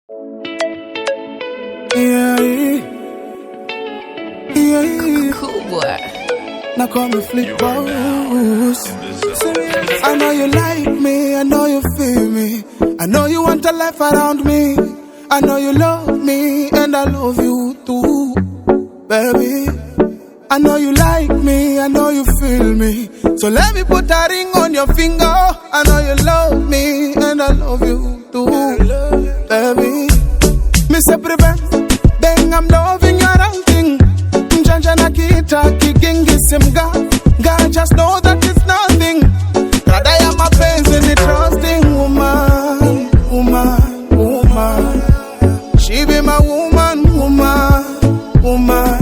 Cool boy. Now call me Flip Boss. I know you like me, I know you feel me. I know you want a life around me. I know you love me, and I love you too, baby. I know you like me, I know you feel me. So let me put a ring on your finger. I know you love me, and I love you too, baby. Me say prevent, bang, I'm loving your outing. Njanja na kita, kigingi simga. God just know that it's nothing. Rather I am a peasant, a trusting woman, woman, woman. She be my woman, woman, woman,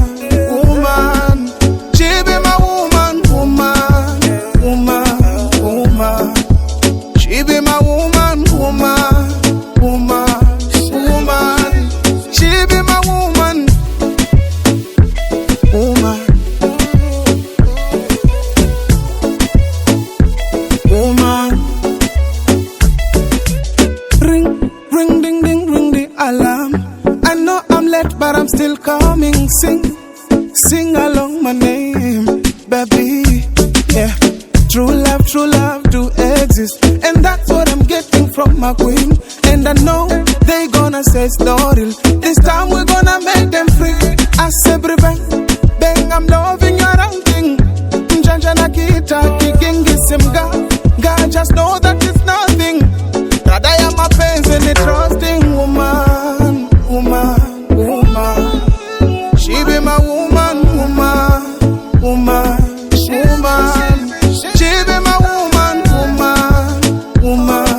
woman. She be my woman, woman, woman, woman. She be my woman, woman, woman, woman. She be my woman, woman, woman. Ring, ring, ding, ding, ring the alarm. I know I'm late, but I'm still coming. Sing, sing along my name, baby. Yeah, true love do exist, and that's what I'm getting from my queen. And I know they gonna say it's not real. This time we're gonna make them free. I say bang, bang, I'm loving your outing. Njanja na kita, kigingi simga. God just know that it's nothing. Rather I am a peasant, a trusting woman, woman, woman. She be my woman, woman, woman, woman. She be my woman, woman, woman,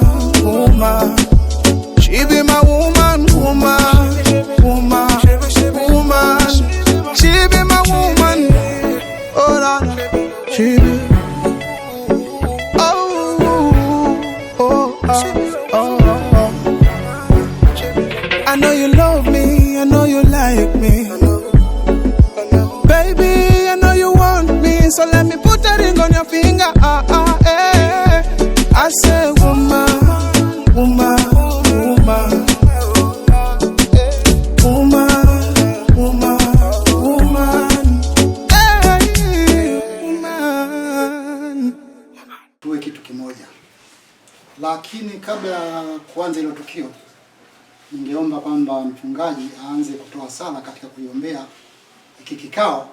woman. She be my woman, woman, woman, woman. She be my woman. Oh no, she be. Oh, oh, oh, oh, oh. I know you love me, I know you like me. Baby, I know you want me, so let me put a ring on your finger. Eh. I say woman, woman, woman. Woman, woman, woman. Hey, woman. Tuwe kitu kimoja. Lakini kabla ya kuanza hilo tukio, ningeomba kwamba mchungaji aanze kutoa sala katika kuiombea hiki kikao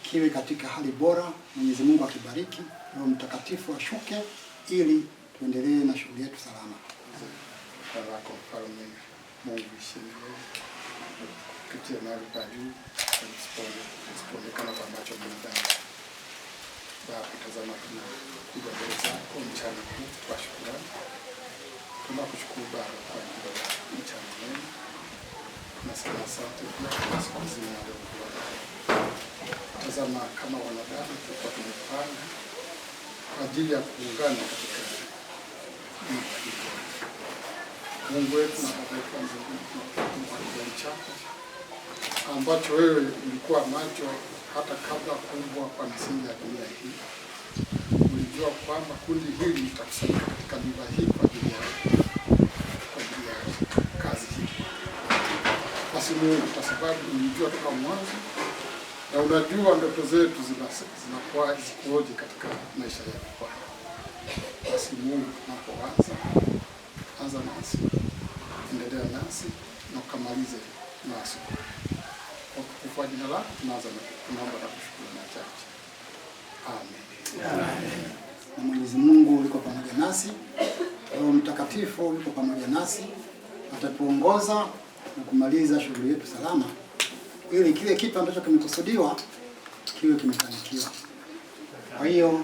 kiwe katika hali bora. Mwenyezi Mungu akibariki, Roho Mtakatifu ashuke ili tuendelee na shughuli yetu salama. Baraka mfalme Mungu ishinde kupitia mahali pa juu isipoonekana kwa macho mwanadamu. Baba, tazama tunakuja mbele zako mchana huu kwa shukrani. Tunakushukuru Baba kwa ajili ya mchana mwema. Tunasema asante kwa siku nzima ya leo. Tazama kama wanadamu tulikuwa tumepanga kwa ajili ya kuungana katika nyumba hii. Mungu wetu na Baba yetu wa mbinguni chako ambacho wewe ulikuwa macho hata kabla kuumbwa kwa misingi ya dunia hii. Ulijua kwamba kundi hili litakusanyika katika nyumba hii kwa ajili ya kazi hii. Basi Mungu, kwa sababu ulijua toka mwanzo na unajua ndoto zetu zinakuwa zikoje katika maisha yetu kwa. Basi Mungu, tunapoanza anza nasi, endelea nasi na ukamalize nasi. Kwa jina lako tunaomba na kushukuru na chache. Amen. Amen. Na Mwenyezi Mungu yuko pamoja nasi. Roho Mtakatifu yuko pamoja nasi. Atatuongoza na kumaliza shughuli yetu salama, ili kile kitu ambacho kimekusudiwa kiwe kimefanikiwa. Kwa hiyo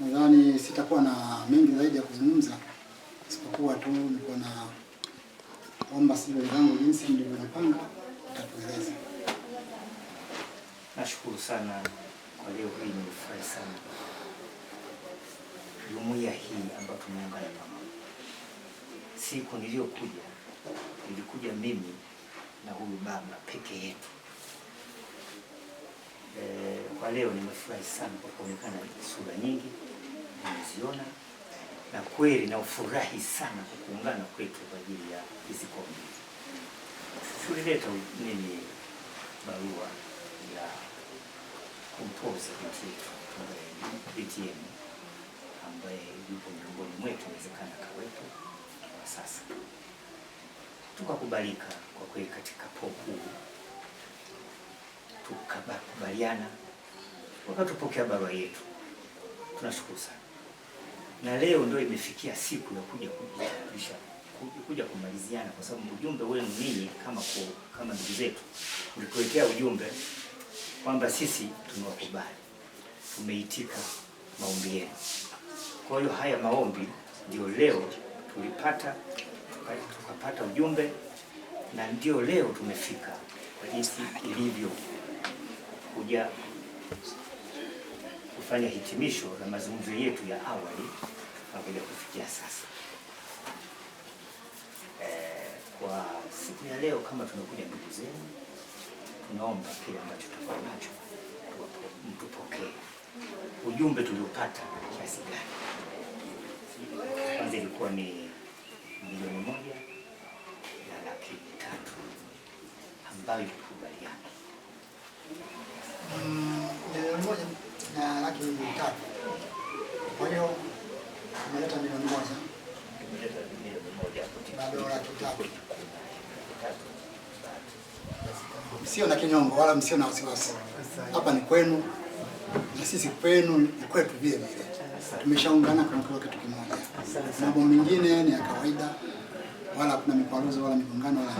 nadhani sitakuwa na mengi zaidi ya kuzungumza, isipokuwa tu niko na omba sisi wenzangu jinsi nilivyopanga utatueleza. Nashukuru sana kwa leo hii, nimefurahi sana. Jumuiya hii ambayo tumeungana pamoja. Siku nilikuja mimi na huyu baba peke yetu. Kwa leo nimefurahi sana kwa kuonekana sura nyingi nimeziona, na kweli na ufurahi sana kuungana kwetu kwa ajili ya hizi kombi. Tulileta nini barua ya kumpoza binti yenu ambaye yupo miongoni mwetu, inawezekana kawepo kwa sasa. Tukakubalika kwa kweli katika poku, tukakubaliana, wakatupokea barua yetu. Tunashukuru sana, na leo ndio imefikia siku ya kuja kumaliziana, kwa sababu ujumbe wenu ninyi kama ndugu zetu ulikuletea ujumbe kwamba sisi tunawakubali, tumeitika maombi yenu. Kwa hiyo haya maombi ndio leo tukapata ujumbe, na ndio leo tumefika kwa jinsi ilivyo kuja kufanya hitimisho la mazungumzo yetu ya awali mpaka kufikia sasa. Kwa siku ya leo, kama tumekuja ndugu zenu, tunaomba kile ambacho tutakuwa nacho mtupokee. Ujumbe tuliopata kiasi gani? Kwanza ilikuwa ni 1,300,000 ambayo tulikubaliana. 1,300,000. Kwa hiyo tumeleta 1,000,000. Bado 300,000. Msio na kinyongo wala msio na wasiwasi. Hapa ni kwenu na sisi kwenu ni kwetu vile vile. Tumeshaungana kwa kitu kimoja. Mambo mengine ni ya kawaida, wala kuna mikwaruzo wala migongano wala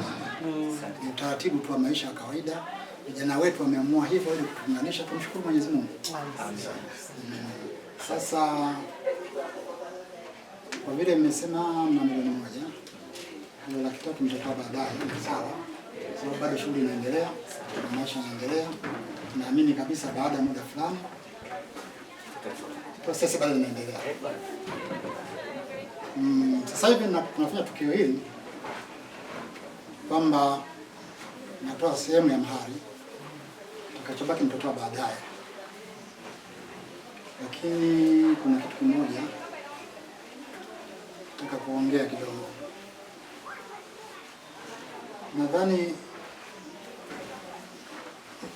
nini. Ni utaratibu tu wa maisha ya kawaida. Vijana wetu wameamua hivyo ili kutuunganisha. Tumshukuru Mwenyezi Mungu. Sasa kwa vile mmesema mna 1,000,000, 1,300,000 mtatoa baadaye, sawa? Sababu bado shughuli inaendelea, maisha yanaendelea. Naamini kabisa baada ya muda fulani process bado inaendelea. Sasa hivi tunafanya tukio hili kwamba natoa sehemu ya mahari, tukachobaki mtotoa baadaye. Lakini kuna kitu kimoja nataka kuongea kidogo. Nadhani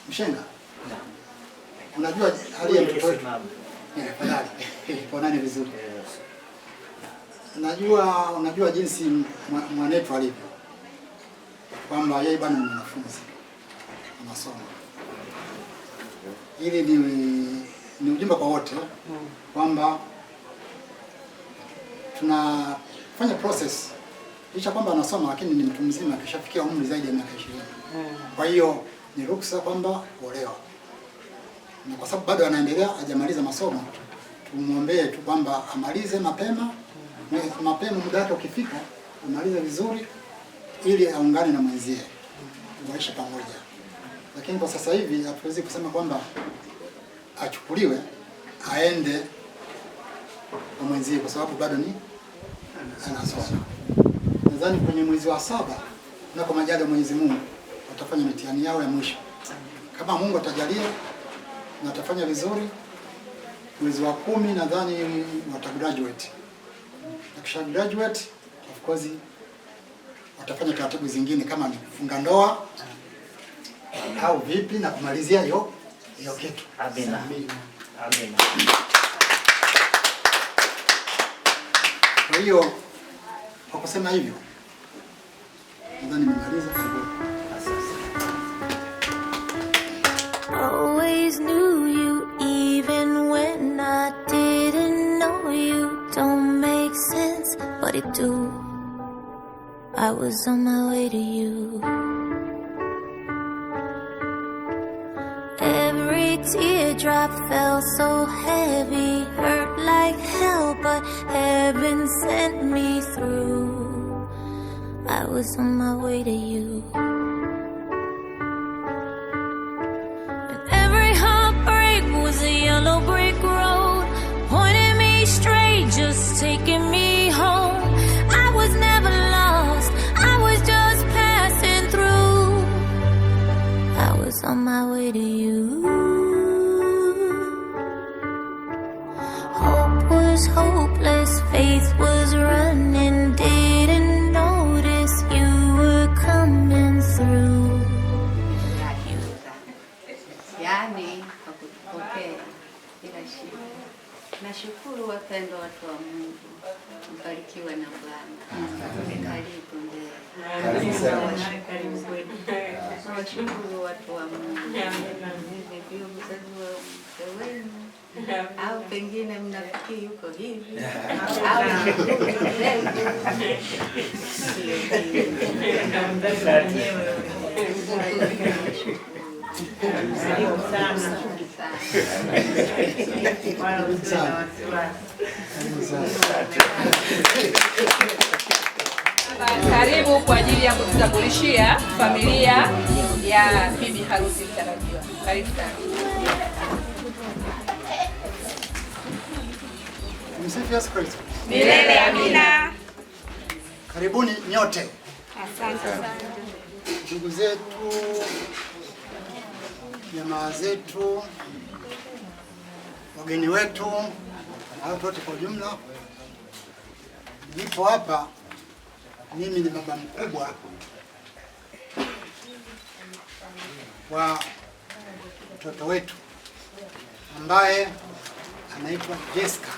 Mshenga, unajua hali ya mtoto wetu. Kwa nani vizuri? Unajua jinsi mwanetu alivyo, kwamba yeye bwana ni mwanafunzi anasoma. Hili ni ujumbe kwa wote kwamba tunafanya process licha kwamba anasoma, lakini ni mtu mzima, akishafikia umri zaidi ya miaka 20. Kwa hiyo ni ruksa kwamba olewa, na kwa sababu bado anaendelea, hajamaliza masomo, tumuombee tu kwamba amalize mapema, muda wake ukifika amalize vizuri, ili aungane na mwenzie waishi pamoja. Lakini kwa sasa hivi hatuwezi kusema kwamba achukuliwe aende kwa mwenzie, kwa sababu bado ni anasoma. Nadhani kwenye mwezi wa 7 na kwa majaliwa Mwenyezi Mungu watafanya mitihani yao ya mwisho. Kama Mungu atajalia na atafanya vizuri, mwezi wa 10 nadhani watagraduate. Akisha graduate, of course watafanya taratibu zingine kama ni kufunga ndoa au vipi na kumalizia hiyo kitu. Amina. Amina. Kwa hiyo kwa kusema hivyo nadhani nimemaliza. Always knew you even when I didn't know you. Don't make sense, but it do. I was on my way to you. Every teardrop felt so heavy, hurt like hell, but heaven sent me through. I was on my way to you. And every heartbreak was a yellow brick road, pointing me straight, just taking me home. I was never lost, I was just passing through. I was on my way to you. Hope was hopeless, faith through. Yani kwa kutupokea bila shida. Nashukuru wapendwa watu wa Mungu, mbarikiwe na Bwana. Karibu mbele. Nawashukuru watu wa Mungu. Ndio mzazi wa mke wenu au pengine mnafikiri yuko hivi au Karibu kwa ajili ya kututambulishia familia ya bibi harusi mtarajiwa. Karibu sana. Msifu Yesu Kristo. Milele amina. Karibuni nyote. Asante sana. Ndugu zetu, jamaa zetu, wageni wetu, na watu wote kwa ujumla. Nipo hapa, mimi ni baba mkubwa wa mtoto wetu ambaye anaitwa Jessica.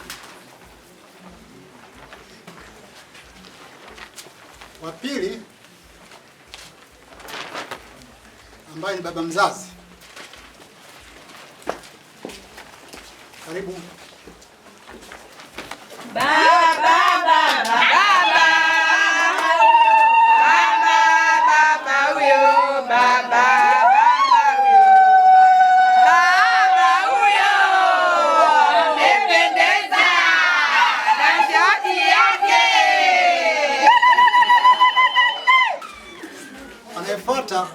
Wa pili ambaye ni baba mzazi. Karibu. Anayefuata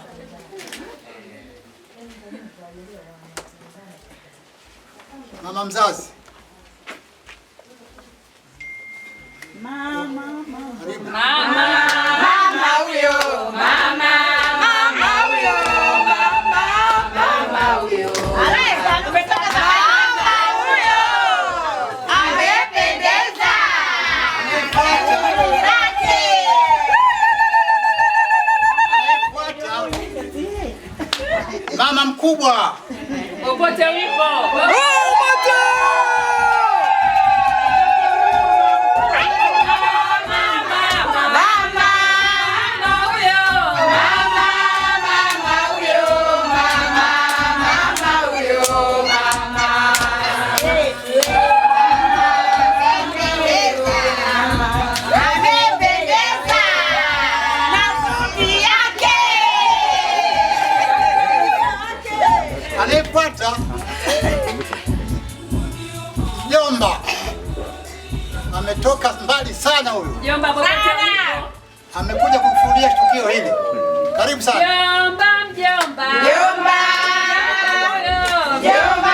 mama mzazi. Mama mkubwa. Popote ulipo. Anayefuata Jomba. Ametoka mbali sana huyu. Jomba popote ulipo. Amekuja kushuhudia tukio hili. Karibu sana. Jomba, mjomba. Jomba. Jomba.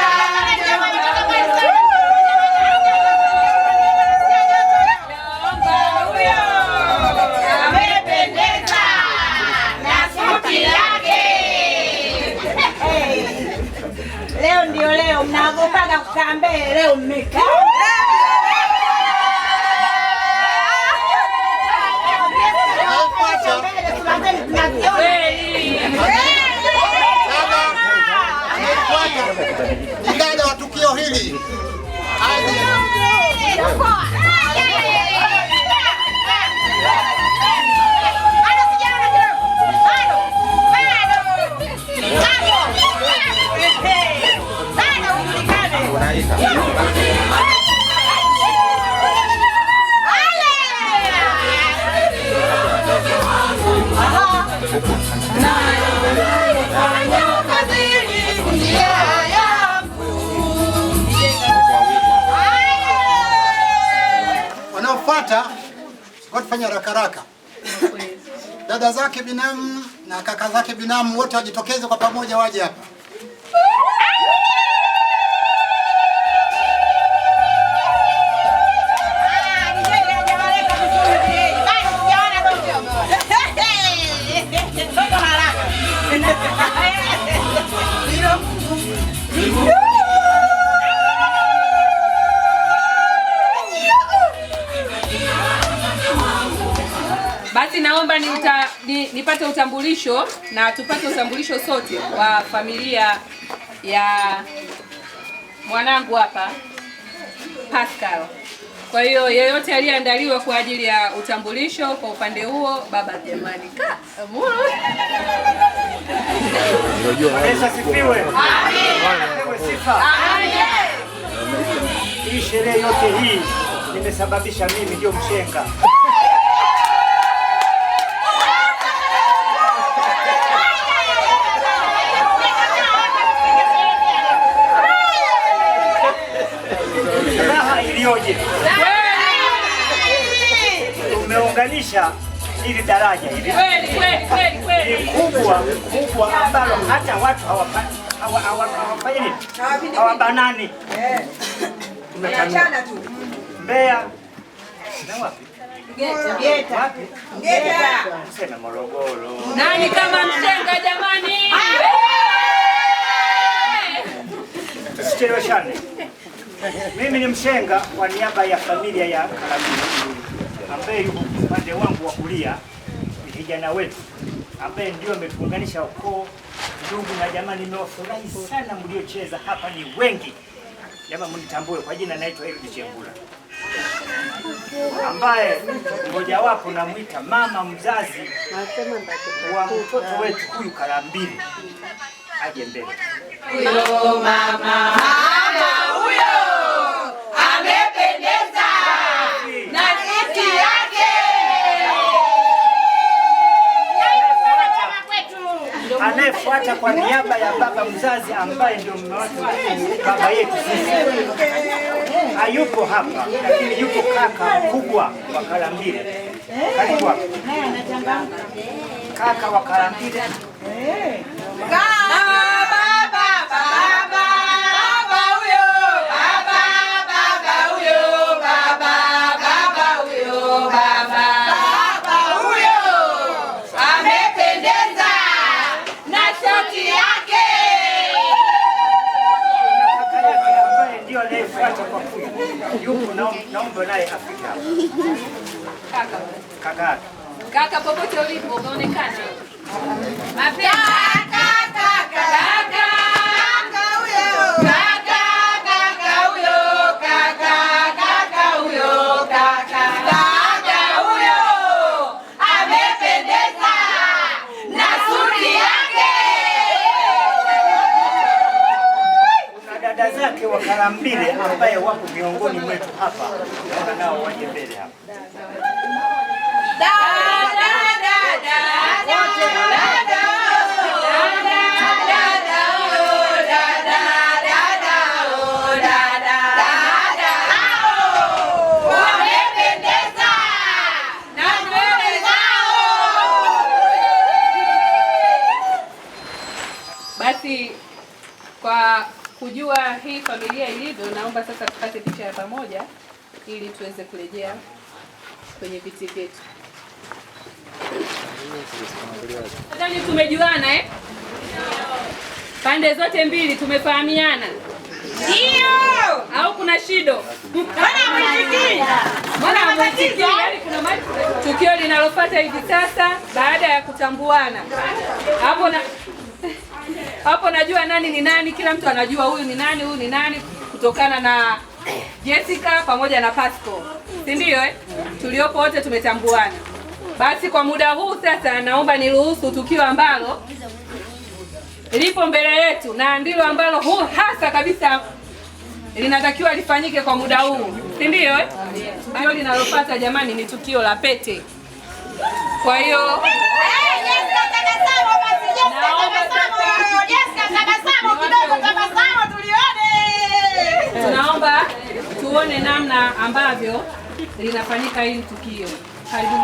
Leo ndio leo mnaogopaga kukaa mbele, leo mmekaa. Ni dada wa tukio hili. Wanaofuata watafanya haraka. Dada zake binamu na kaka zake binamu wote wajitokeze kwa pamoja waje hapa. Basi Basi naomba nipate utambulisho na tupate utambulisho sote wa familia ya mwanangu hapa Pascal. Kwa hiyo yeyote aliyeandaliwa kwa ajili ya utambulisho kwa upande huo, baba jamani. Yesu asifiwe. Amen. Sifa. Hii sherehe yote hii nimesababisha mimi, ndio mshenga. Raha ilioje! Tumeunganisha hili daraja hili. Kweli. Kubwa ambalo hata watu hawafanyi nini? Hawabanani. Tumetanua tu. Mbeya. Na wapi? Ngeta. Wapi? Ngeta. Sema Morogoro. Nani kama mshenga jamani? Sicheleweshane. Mimi ni mshenga kwa niaba ya familia ya Karabini, ambaye yuko upande wangu wa kulia ni kijana wetu ambaye ndio ametuunganisha ukoo, ndugu na jamaa. Nimewafurahi sana mliocheza hapa, ni wengi. Jamaa mnitambue kwa jina, naitwa Eldi Chengula, ambaye mmoja wapo namuita mama mzazi wa mtoto wetu huyu Karambili. Aje mbele. Huyo mama huyo amependeza na sisi yake. Anayefuata kwa niaba ya baba mzazi ambaye ndio mume wake, baba yetu sisi, hayupo hapa, lakini yupo kaka mkubwa wa Karambili. Karibu hapa. Kaka wa Karambili. Yupo, naomba naye afike hapa. Kaka popote ulipo umeonekana. Dada zake wa Karambili ambaye wapo miongoni mwetu hapa, naona nao waje mbele hapa. Basi kwa kujua hii familia ilivyo, naomba sasa tupate picha ya pamoja ili tuweze kurejea kwenye viti vyetu. Nadhani tumejuana pande zote mbili tumefahamiana. Ndio. Au kuna shido? Mbona mwitikii? Yaani kuna tukio linalofuata hivi sasa baada ya kutambuana. Hapo najua nani ni nani, kila mtu anajua huyu ni nani kutokana na Jessica pamoja na Pascal. Si ndio Tuliopo wote tumetambuana. Basi kwa muda huu sasa naomba niruhusu tukio ambalo lipo mbele yetu na ndilo ambalo hasa kabisa linatakiwa lifanyike kwa muda huu. Si ndio Tukio linalofuata jamani ni tukio la pete. Kwa hiyo tunaomba tuone namna ambavyo linafanyika hili tukio. Karibuni.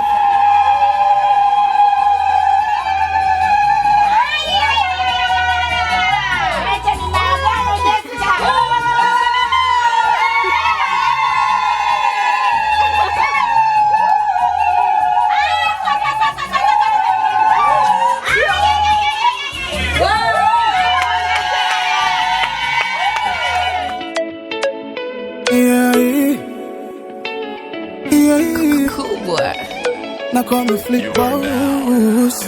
Kubwa. now call me Flick Boss.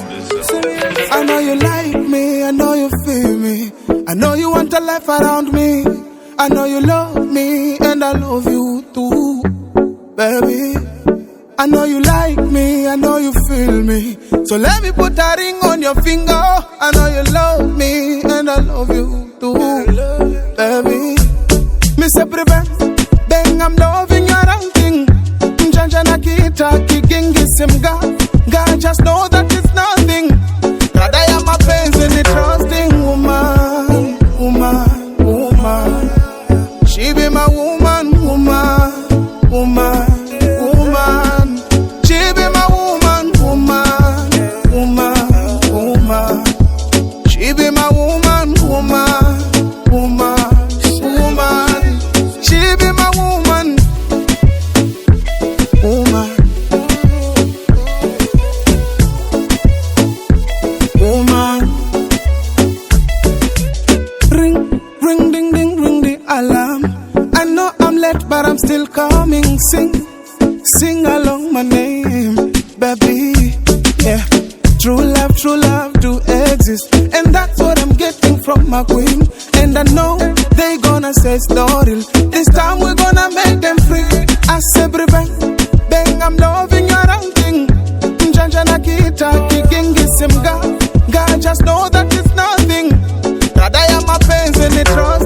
I know you like me, I know you feel me, I know you want a life around me, I know you love me and I love you too, baby. I know you like me, I know you feel me, so let me put a ring on your finger. I know you love me and I love you too, baby. Me say prevent, bang, I'm loving your ranking. Njanja na kita kigingi simga, God just know that it's nothing. God I am a pains in the trusting woman, woman, woman. She be my woman, woman, woman, woman. She be my woman, woman, woman, woman. She be my woman, woman, woman, woman. She be my woman, woman, woman. Ring, ring, ding, ding, ring the alarm. I know I'm late, but I'm still coming. Sing along my name, baby. Yeah, true love do exist, and that's what I'm getting from my queen. And I know they gonna say story. This time we're gonna make them free. I say bang, bang, I'm loving your ranking. Njanja na kita kigingi simga. God just know that it's nothing. God I am my pains and the trust.